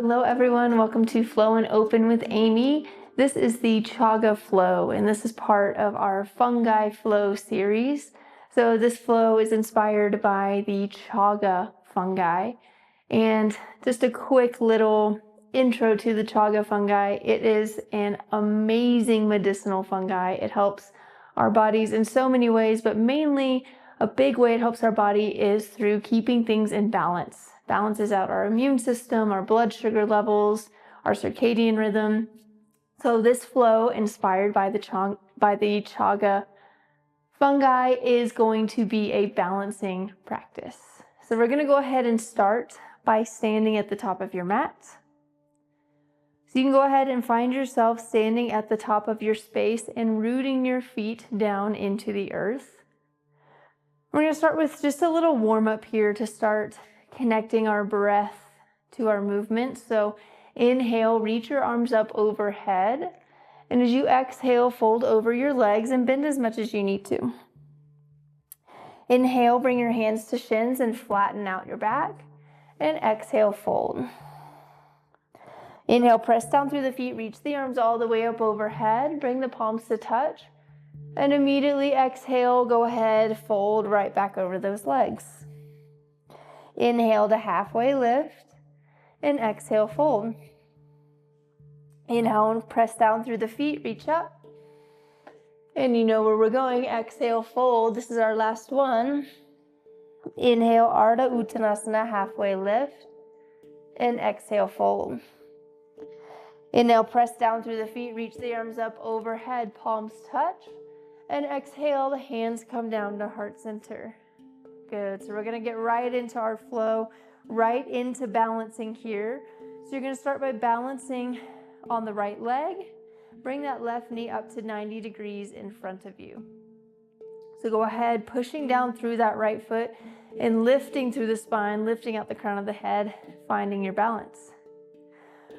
Hello everyone, welcome to Flow and Open with Amy. This is the Chaga flow, and this is part of our Fungi flow series. So this flow is inspired by the Chaga fungi. And just a quick little intro to the Chaga fungi. It is an amazing medicinal fungi. It helps our bodies in so many ways, but mainly a big way it helps our body is through keeping things in balance. Balances out our immune system, our blood sugar levels, our circadian rhythm. So this flow, inspired by the Chaga fungi, is going to be a balancing practice. So we're going to go ahead and start by standing at the top of your mat. So you can go ahead and find yourself standing at the top of your space and rooting your feet down into the earth. We're going to start with just a little warm up here to start connecting our breath to our movement. So inhale, reach your arms up overhead. And as you exhale, fold over your legs and bend as much as you need to. Inhale, bring your hands to shins and flatten out your back. And exhale, fold. Inhale, press down through the feet, reach the arms all the way up overhead. Bring the palms to touch. And immediately exhale, go ahead, fold right back over those legs. Inhale to halfway lift, and exhale, fold. Inhale and press down through the feet, reach up. And you know where we're going, exhale, fold. This is our last one. Inhale, Ardha Uttanasana, halfway lift, and exhale, fold. Inhale, press down through the feet, reach the arms up overhead, palms touch. And exhale, the hands come down to heart center. Good. So we're going to get right into our flow, right into balancing here. So you're going to start by balancing on the right leg. Bring that left knee up to 90 degrees in front of you. So go ahead, pushing down through that right foot and lifting through the spine, lifting out the crown of the head, finding your balance.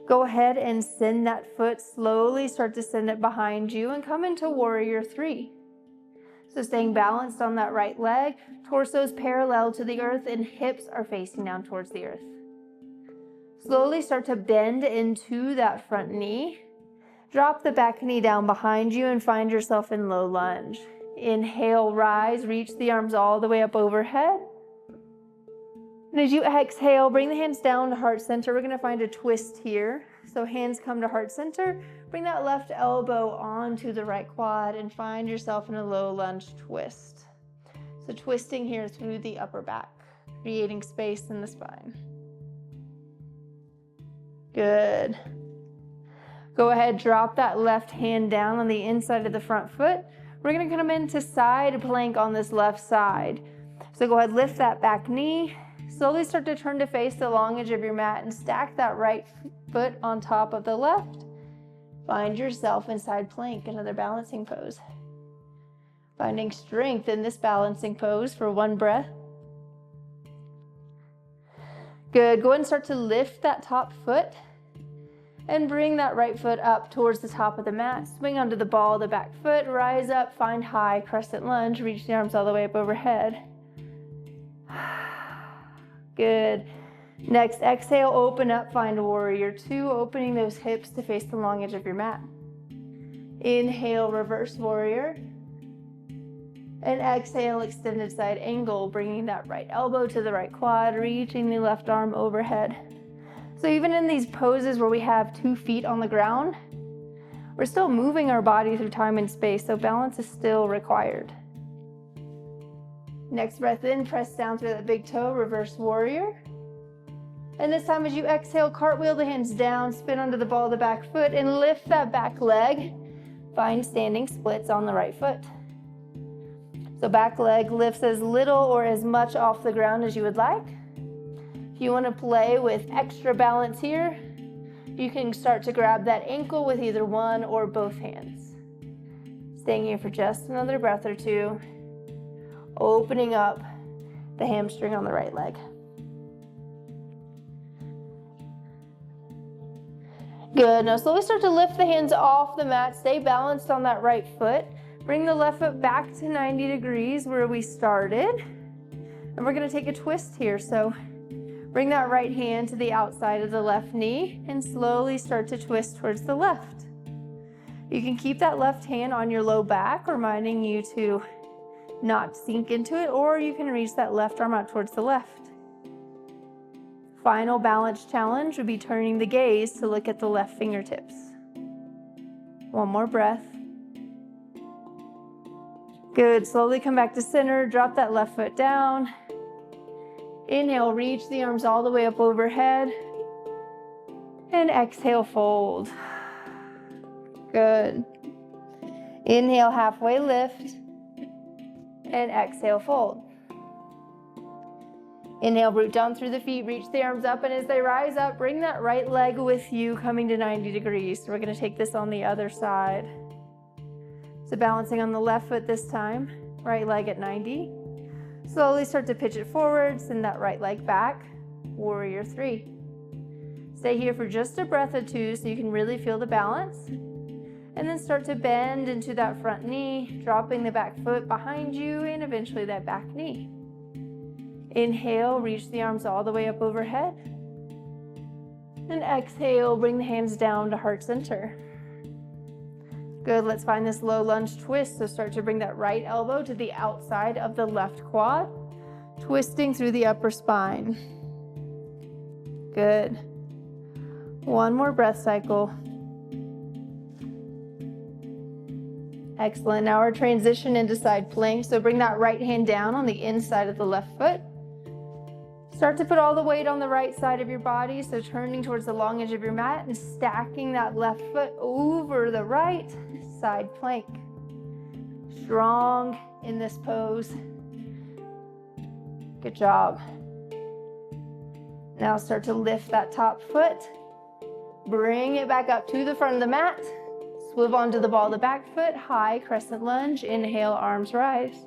Go ahead and send that foot slowly, start to send it behind you and come into Warrior 3. So staying balanced on that right leg, torso's parallel to the earth and hips are facing down towards the earth. Slowly start to bend into that front knee. Drop the back knee down behind you and find yourself in low lunge. Inhale, rise, reach the arms all the way up overhead. And as you exhale, bring the hands down to heart center. We're going to find a twist here. So hands come to heart center. Bring that left elbow onto the right quad and find yourself in a low lunge twist. So twisting here through the upper back, creating space in the spine. Good. Go ahead, drop that left hand down on the inside of the front foot. We're going to come into side plank on this left side. So go ahead, lift that back knee. Slowly start to turn to face the long edge of your mat and stack that right foot on top of the left. Find yourself in side plank, another balancing pose. Finding strength in this balancing pose for one breath. Good. Go ahead and start to lift that top foot and bring that right foot up towards the top of the mat. Swing onto the ball of the back foot, rise up, find high crescent lunge, reach the arms all the way up overhead. Good. Next, exhale, open up, find Warrior 2, opening those hips to face the long edge of your mat. Inhale, reverse warrior. And exhale, extended side angle, bringing that right elbow to the right quad, reaching the left arm overhead. So even in these poses where we have 2 feet on the ground, we're still moving our body through time and space, so balance is still required. Next breath in, press down through that big toe, reverse warrior. And this time as you exhale, cartwheel the hands down, spin onto the ball of the back foot and lift that back leg. Find standing splits on the right foot. So back leg lifts as little or as much off the ground as you would like. If you want to play with extra balance here, you can start to grab that ankle with either one or both hands. Staying here for just another breath or two. Opening up the hamstring on the right leg. Good. Now slowly start to lift the hands off the mat. Stay balanced on that right foot. Bring the left foot back to 90 degrees where we started. And we're going to take a twist here. So Bring that right hand to the outside of the left knee and slowly start to twist towards the left. You can keep that left hand on your low back, reminding you to not sink into it, or you can reach that left arm out towards the left. Final balance challenge would be turning the gaze to look at the left fingertips. One more breath. Good. Slowly come back to center. Drop that left foot down. Inhale, reach the arms all the way up overhead. And exhale, fold. Good. Inhale, halfway lift. And exhale, fold. Inhale, root down through the feet, reach the arms up, and as they rise up, bring that right leg with you, coming to 90 degrees. So we're going to take this on the other side. So balancing on the left foot this time, right leg at 90. Slowly start to pitch it forward, send that right leg back, warrior 3. Stay here for just a breath or two so you can really feel the balance. And then start to bend into that front knee, dropping the back foot behind you and eventually that back knee. Inhale, reach the arms all the way up overhead. And exhale, bring the hands down to heart center. Good, let's find this low lunge twist. So start to bring that right elbow to the outside of the left quad, twisting through the upper spine. Good. One more breath cycle. Excellent. Now our transition into side plank. So bring that right hand down on the inside of the left foot. Start to put all the weight on the right side of your body. So turning towards the long edge of your mat and stacking that left foot over the right, side plank. Strong in this pose. Good job. Now start to lift that top foot. Bring it back up to the front of the mat. Swivel onto the ball of the back foot, high crescent lunge. Inhale, arms rise.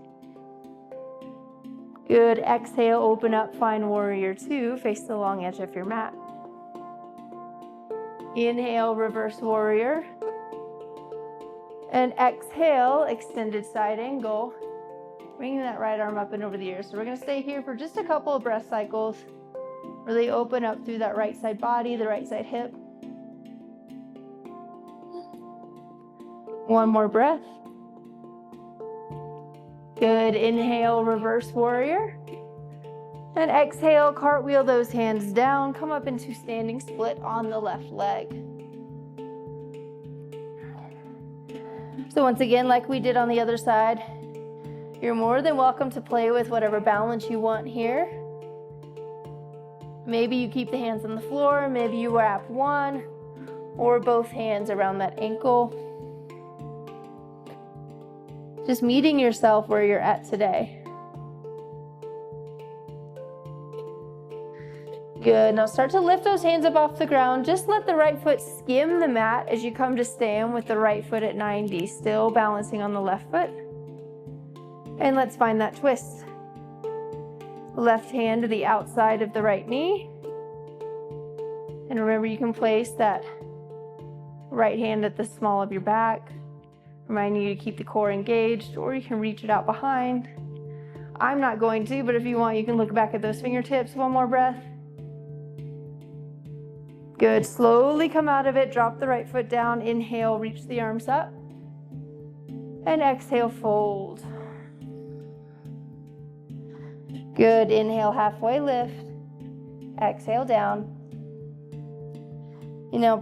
Good. Exhale, open up, find warrior 2. Face the long edge of your mat. Inhale, reverse warrior. And exhale, extended side angle. Bringing that right arm up and over the ears. So we're going to stay here for just a couple of breath cycles. Really open up through that right side body, the right side hip. One more breath. Good. Inhale, reverse warrior. And exhale, cartwheel those hands down. Come up into standing split on the left leg. So once again, like we did on the other side, you're more than welcome to play with whatever balance you want here. Maybe you keep the hands on the floor. Maybe you wrap one or both hands around that ankle. Just meeting yourself where you're at today. Good. Now start to lift those hands up off the ground. Just let the right foot skim the mat as you come to stand with the right foot at 90. Still balancing on the left foot. And let's find that twist. Left hand to the outside of the right knee. And remember, you can place that right hand at the small of your back. Reminding you to keep the core engaged, or you can reach it out behind. I'm not going to, but if you want, you can look back at those fingertips. One more breath. Good. Slowly come out of it. Drop the right foot down. Inhale, reach the arms up. And exhale, fold. Good. Inhale, halfway lift. Exhale, down.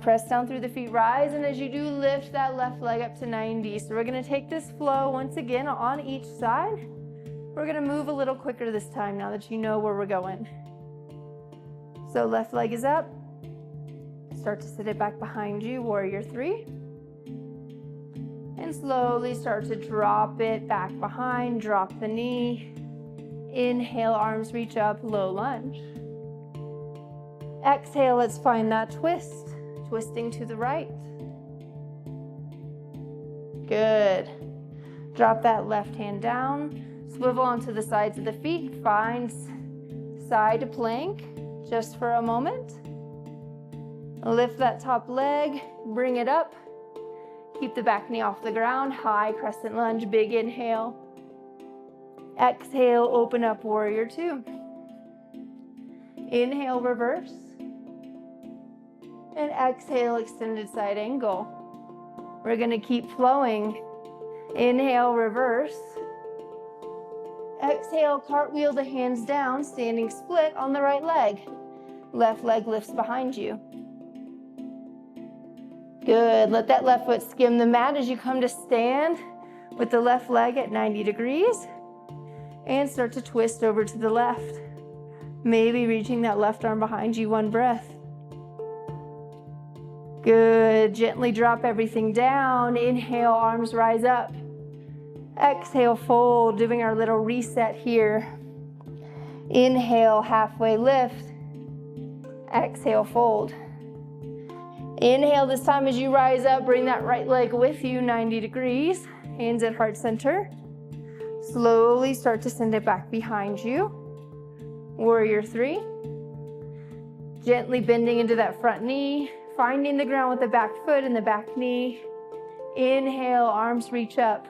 Press down through the feet, rise, and as you do, lift that left leg up to 90. So we're going to take this flow once again on each side. We're going to move a little quicker this time now that you know where we're going. So left leg is up. Start to sit it back behind you, warrior 3. And slowly start to drop it back behind, drop the knee. Inhale, arms reach up, low lunge. Exhale, let's find that twist. Twisting to the right. Good. Drop that left hand down. Swivel onto the sides of the feet. Find side plank just for a moment. Lift that top leg. Bring it up. Keep the back knee off the ground. High crescent lunge. Big inhale. Exhale, open up, warrior 2. Inhale, reverse. And exhale, extended side angle. We're going to keep flowing. Inhale, reverse. Exhale, cartwheel the hands down, standing split on the right leg. Left leg lifts behind you. Good. Let that left foot skim the mat as you come to stand with the left leg at 90 degrees. And start to twist over to the left. Maybe reaching that left arm behind you, one breath. Good. Gently drop everything down. Inhale, arms rise up. Exhale, fold, doing our little reset here. Inhale, halfway lift. Exhale, fold. Inhale this time as you rise up, bring that right leg with you, 90 degrees. Hands at heart center. Slowly start to send it back behind you. Warrior 3. Gently bending into that front knee. Finding the ground with the back foot and the back knee. Inhale, arms reach up.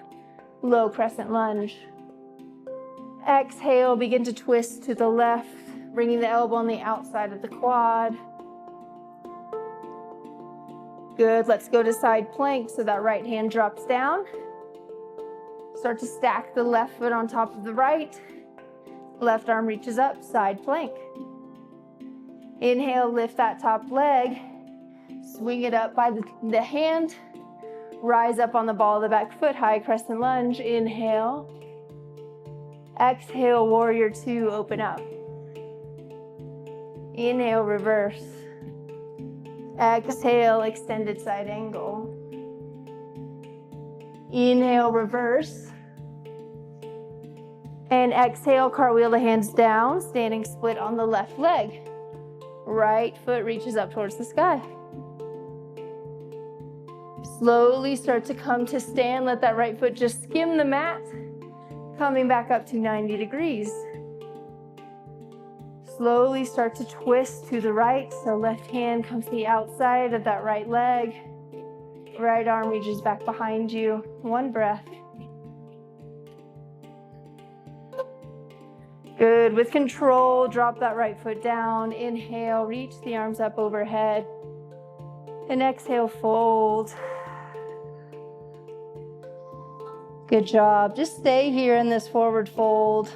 Low crescent lunge. Exhale, begin to twist to the left, bringing the elbow on the outside of the quad. Good, let's go to side plank so that right hand drops down. Start to stack the left foot on top of the right. Left arm reaches up, side plank. Inhale, lift that top leg. Swing it up by the hand. Rise up on the ball of the back foot, high crescent lunge. Inhale. Exhale, warrior 2, open up. Inhale, reverse. Exhale, extended side angle. Inhale, reverse. And exhale, cartwheel the hands down, standing split on the left leg. Right foot reaches up towards the sky. Slowly start to come to stand. Let that right foot just skim the mat. Coming back up to 90 degrees. Slowly start to twist to the right. So left hand comes to the outside of that right leg. Right arm reaches back behind you. One breath. Good. With control, drop that right foot down. Inhale, reach the arms up overhead. And exhale, fold. Good job. Just stay here in this forward fold.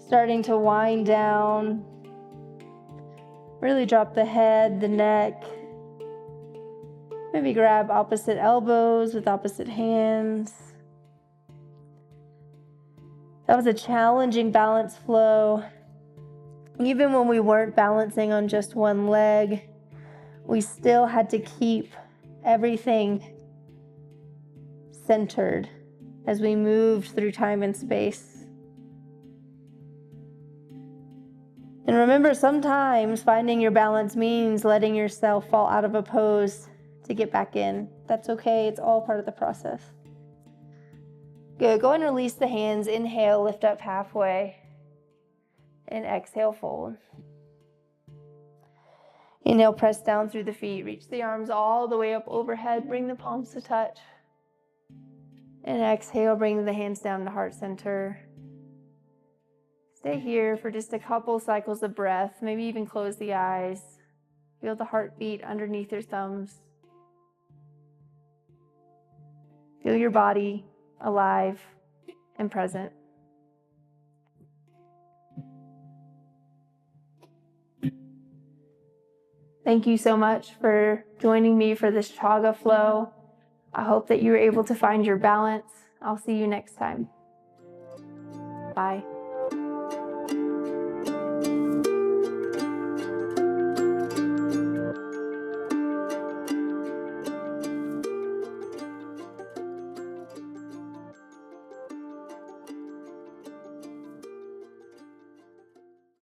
Starting to wind down. Really drop the head, the neck. Maybe grab opposite elbows with opposite hands. That was a challenging balance flow. Even when we weren't balancing on just one leg, we still had to keep everything centered as we moved through time and space. And remember, sometimes finding your balance means letting yourself fall out of a pose to get back in. That's okay. It's all part of the process. Good. Go and release the hands. Inhale, lift up halfway. And exhale, fold. Inhale, press down through the feet. Reach the arms all the way up overhead. Bring the palms to touch. And exhale, bring the hands down to heart center. Stay here for just a couple cycles of breath. Maybe even close the eyes. Feel the heartbeat underneath your thumbs. Feel your body alive and present. Thank you so much for joining me for this Chaga flow. I hope that you were able to find your balance. I'll see you next time. Bye.